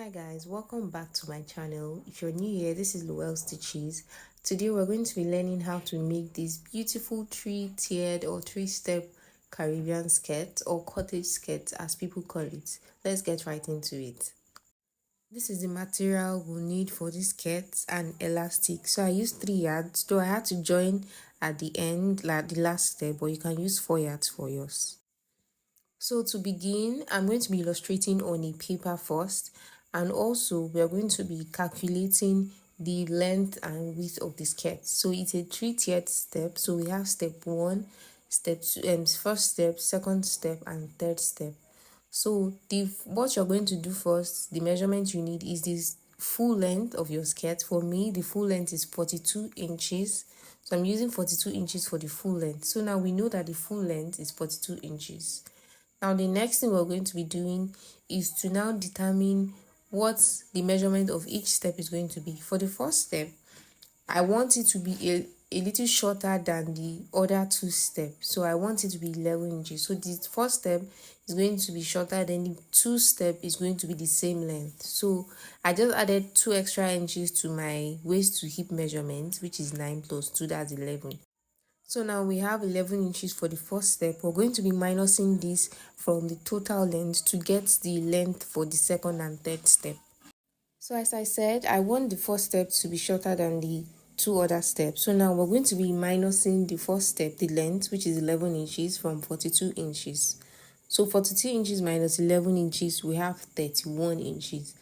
Hi guys, welcome back to my channel. If you're new here, this is Luel Stitches. Today we're going to be learning how to make this beautiful three-tiered or three-step Caribbean skirt or cottage skirt as people call it. Let's get right into it. This is the material we'll need for this skirt and elastic. So I used 3 yards, though I had to join at the end, like the last step, but you can use 4 yards for yours. So to begin, I'm going to be illustrating on a paper first, and also we are going to be calculating the length and width of the skirt. So it's a 3-tiered step. So we have step 1, step 2, first step, second step, and third step. So what you're going to do first, the measurement you need is this full length of your skirt. For me, the full length is 42 inches. So I'm using 42 inches for the full length. So now we know that the full length is 42 inches. Now the next thing we're going to be doing is to now determine what the measurement of each step is going to be. For the first step, I want it to be a little shorter than the other 2 steps. So I want it to be 11 inches. So the first step is going to be shorter, then the 2 step is going to be the same length. So I just added 2 extra inches to my waist to hip measurement, which is 9 plus 2, that's 11. So now we have 11 inches for the first step. We're going to be minusing this from the total length to get the length for the second and third step. So as I said, I want the first step to be shorter than the 2 other steps. So now we're going to be minusing the first step, the length, which is 11 inches from 42 inches. So 42 inches minus 11 inches, we have 31 inches.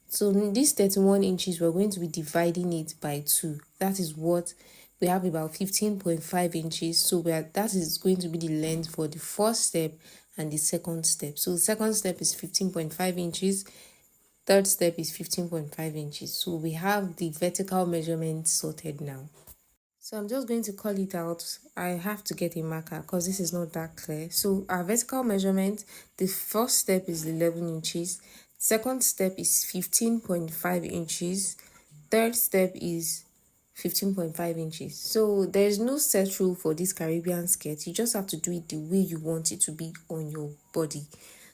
So in this 31 inches, we're going to be dividing it by 2. That is what we have, about 15.5 inches. So that is going to be the length for the first step and the second step. So the second step is 15.5 inches. Third step is 15.5 inches. So we have the vertical measurement sorted now. So I'm just going to call it out. I have to get a marker because this is not that clear. So our vertical measurement, the first step is 11 inches. Second step is 15.5 inches. Third step is 15.5 inches. So there's no set rule for this Caribbean skirt. You just have to do it the way you want it to be on your body.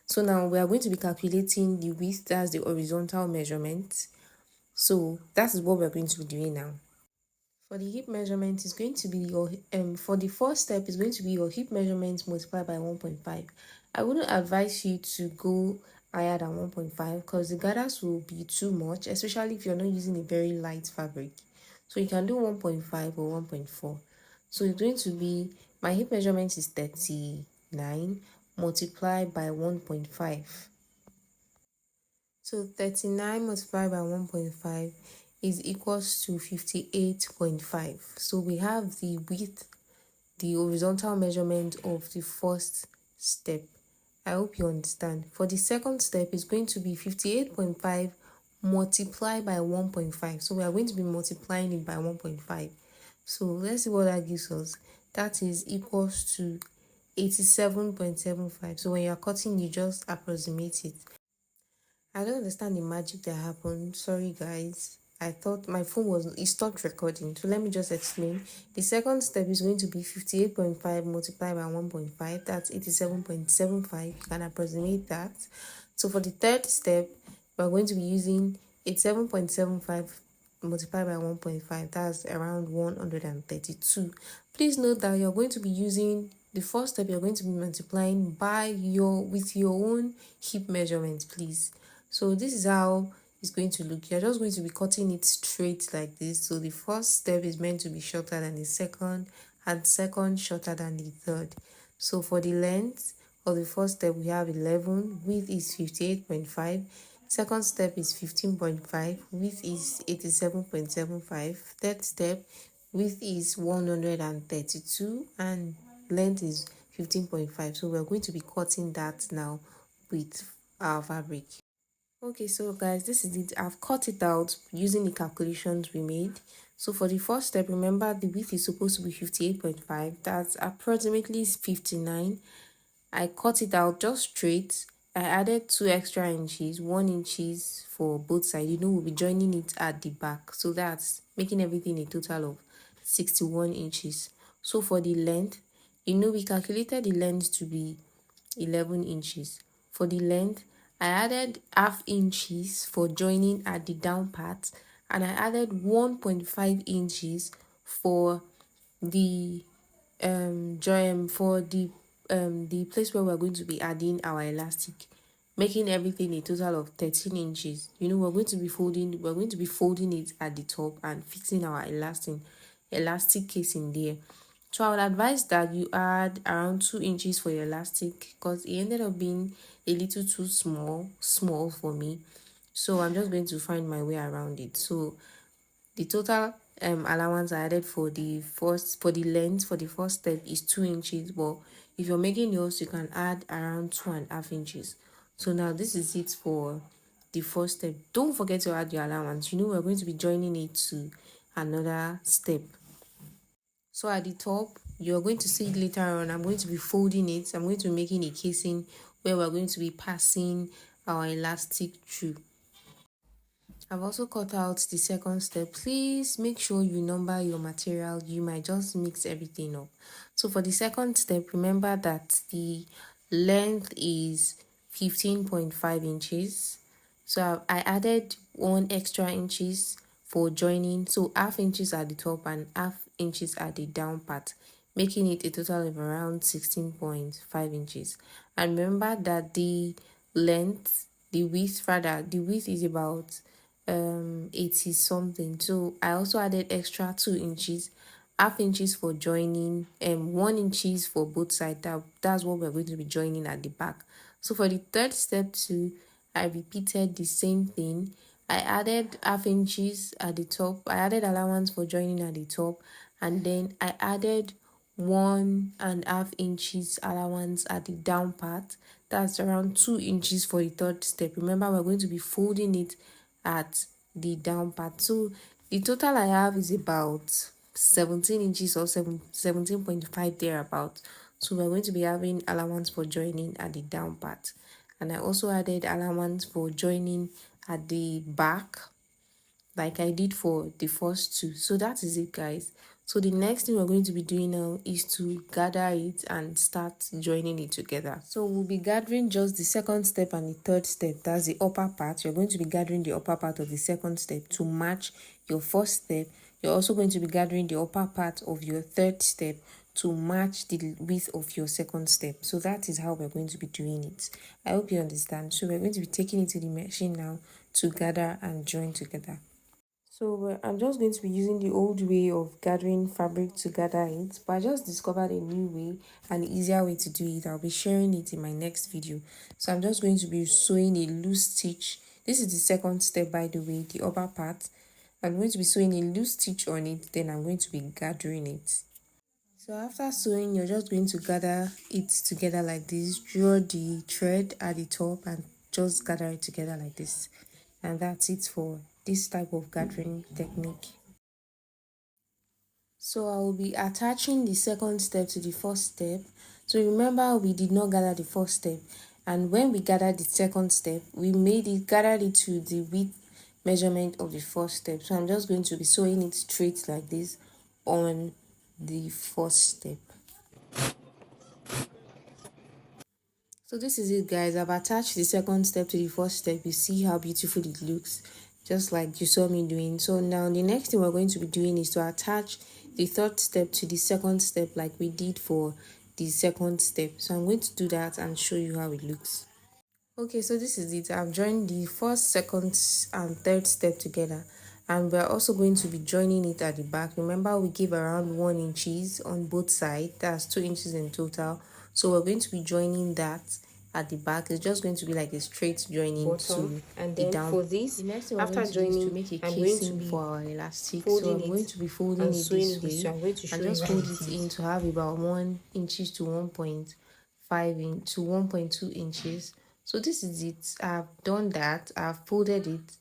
So now we are going to be calculating the width, that's the horizontal measurement. So that is what we're going to be doing now. For the hip measurement, is going to be your for the first step is going to be your hip measurement multiplied by 1.5. I wouldn't advise you to go higher than 1.5 because the gathers will be too much, especially if you're not using a very light fabric. So you can do 1.5 or 1.4. So it's going to be, my hip measurement is 39 multiplied by 1.5. So 39 multiplied by 1.5 is equals to 58.5. So we have the width, the horizontal measurement of the first step. I hope you understand. For the second step, it's going to be 58.5 multiplied by 1.5. So we are going to be multiplying it by 1.5. So let's see what that gives us. That is equals to 87.75. So when you are cutting, you just approximate it. I don't understand the magic that happened. Sorry, guys. I thought my phone it stopped recording. So let me just explain. The second step is going to be 58.5 multiplied by 1.5. That's 87.75. You can approximate that. So for the third step, we're going to be using 87.75 multiplied by 1.5. That's around 132. Please note that you're going to be using the first step, you're going to be multiplying with your own hip measurement, please. So this is how it's going to look. You're just going to be cutting it straight like this. So the first step is meant to be shorter than the second, and second shorter than the third. So for the length of the first step, we have 11, width is 58.5. Second step is 15.5, width is 87.75. Third step, width is 132, and length is 15.5. So we're going to be cutting that now with our fabric. Okay, so guys, this is it. I've cut it out using the calculations we made. So for the first step, remember the width is supposed to be 58.5. That's approximately 59. I cut it out just straight. I added 2 extra inches, 1 inches for both sides. We'll be joining it at the back. So that's making everything a total of 61 inches. So for the length, we calculated the length to be 11 inches. For the length, I added half inches for joining at the down part, and I added 1.5 inches for the join for the place where we're going to be adding our elastic, making everything a total of 13 inches. You know, we're going to be folding it at the top and fixing our elastic case in there. So I would advise that you add around 2 inches for your elastic, because it ended up being a little too small for me. So I'm just going to find my way around it. So the total allowance I added for the length for the first step is 2 inches, but if you're making yours, you can add around 2.5 inches. So now this is it for the first step. Don't forget to add your allowance. You know, we're going to be joining it to another step. So at the top, you're going to see it later on. I'm going to be folding it. I'm going to be making a casing where we're going to be passing our elastic through. I've also cut out the second step. Please make sure you number your material. You might just mix everything up. So for the second step, remember that the length is 15.5 inches. So I added 1 extra inches for joining. So half inches at the top and half inches at the down part, making it a total of around 16.5 inches. And remember that the width is about 80 something. So I also added extra 2 inches, half inches for joining, 1 inches for both sides. That's what we're going to be joining at the back. So for the third step too, I repeated the same thing. I added half inches at the top. I added allowance for joining at the top, and then I added 1.5 inches allowance at the down part. That's around 2 inches for the third step. Remember, we're going to be folding it at the down part. So the total I have is about 17 inches or 17.5 thereabout. So we're going to be having allowance for joining at the down part, and I also added allowance for joining at the back like I did for the first two. So that is it, guys. So the next thing we're going to be doing now is to gather it and start joining it together. So we'll be gathering just the second step and the third step. That's the upper part. You're going to be gathering the upper part of the second step to match your first step. You're also going to be gathering the upper part of your third step to match the width of your second step. So that is how we're going to be doing it. I hope you understand. So we're going to be taking it to the machine now to gather and join together. So I'm just going to be using the old way of gathering fabric to gather it, but I just discovered a new way, an easier way to do it. I'll be sharing it in my next video. So I'm just going to be sewing a loose stitch. This is the second step, by the way, the upper part. I'm going to be sewing a loose stitch on it, then I'm going to be gathering it. So after sewing, you're just going to gather it together like this. Draw the thread at the top and just gather it together like this. And that's it for this type of gathering technique. So I will be attaching the second step to the first step. So remember, we did not gather the first step, and when we gathered the second step, we gathered it to the width measurement of the first step. So I'm just going to be sewing it straight like this on the first step. So this is it, guys. I've attached the second step to the first step. You see how beautiful it looks, just like you saw me doing. So now the next thing we're going to be doing is to attach the third step to the second step like we did for the second step. So I'm going to do that and show you how it looks. Okay, so this is it. I've joined the first, second, and third step together, and we're also going to be joining it at the back. Remember, we give around 1 inches on both sides. That's 2 inches in total. So we're going to be joining that at the back. It's just going to be like a straight joining bottom, to and then the down. For this, the next thing after joining, to make a casing for our elastic. So I'm going to be folding it this way. So I'm going to show and just fold it in to have about 1 inches to 1.5 inch to 1.2 inches. So this is it. I've done that. I've folded it.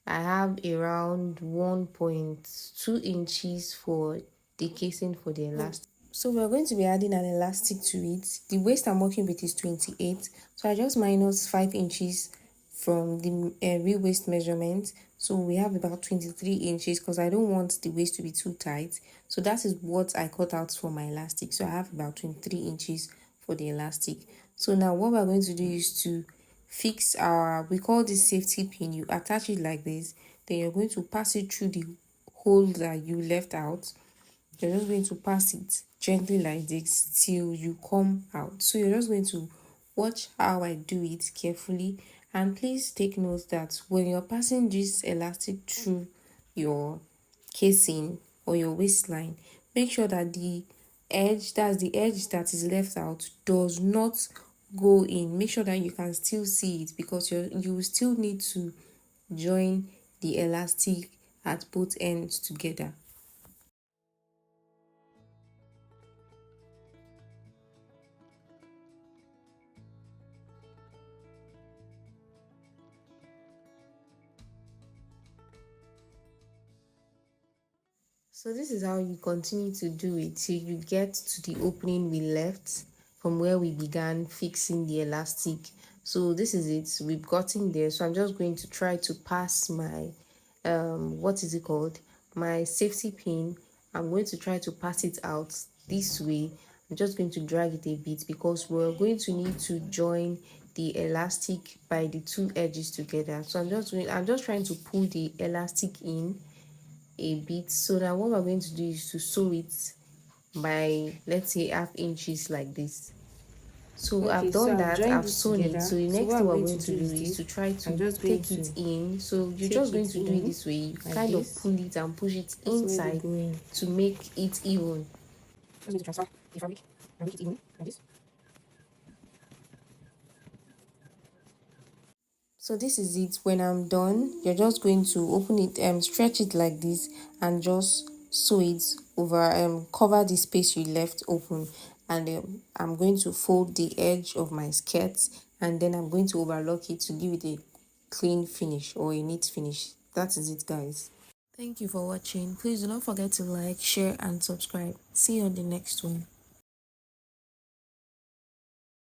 I have around 1.2 inches for the casing for the elastic. So we're going to be adding an elastic to it. The waist I'm working with is 28. So I just minus 5 inches from the real waist measurement. So we have about 23 inches because I don't want the waist to be too tight. So that is what I cut out for my elastic. So I have about 23 inches for the elastic. So now what we're going to do is to fix our, we call this safety pin. You attach it like this, then you're going to pass it through the hole that you left out. You're just going to pass it gently like this till you come out. So you're just going to watch how I do it carefully, and please take note that when you're passing this elastic through your casing or your waistline, make sure that the edge, that's the edge that is left out, does not go in. Make sure that you can still see it, because you still need to join the elastic at both ends together. So this is how you continue to do it till you get to the opening we left from where we began fixing the elastic. So this is it, we've gotten there. So I'm just going to try to pass my what is it called, my safety pin. I'm going to try to pass it out this way. I'm just going to drag it a bit, because we're going to need to join the elastic by the two edges together. So I'm just trying to pull the elastic in a bit. So now what we're going to do is to sew it by, let's say, half inches like this. So Okay, I've so done I've that, joined I've this sewn it. together. So the So next what thing I'm we're going going to to do do is is to this. try I'm to just going take to it in. So you're take just going it to do it in this way. You like kind of this. pull it and push it That's where they inside go in. to make it even. Just going to transfer the fabric and make it even like this. So this is it. When I'm done, you're just going to open it, stretch it like this, and just sew it over, cover the space you left open. And I'm going to fold the edge of my skirt, and then I'm going to overlock it to give it a clean finish or a neat finish. That is it, guys. Thank you for watching. Please do not forget to like, share, and subscribe. See you on the next one.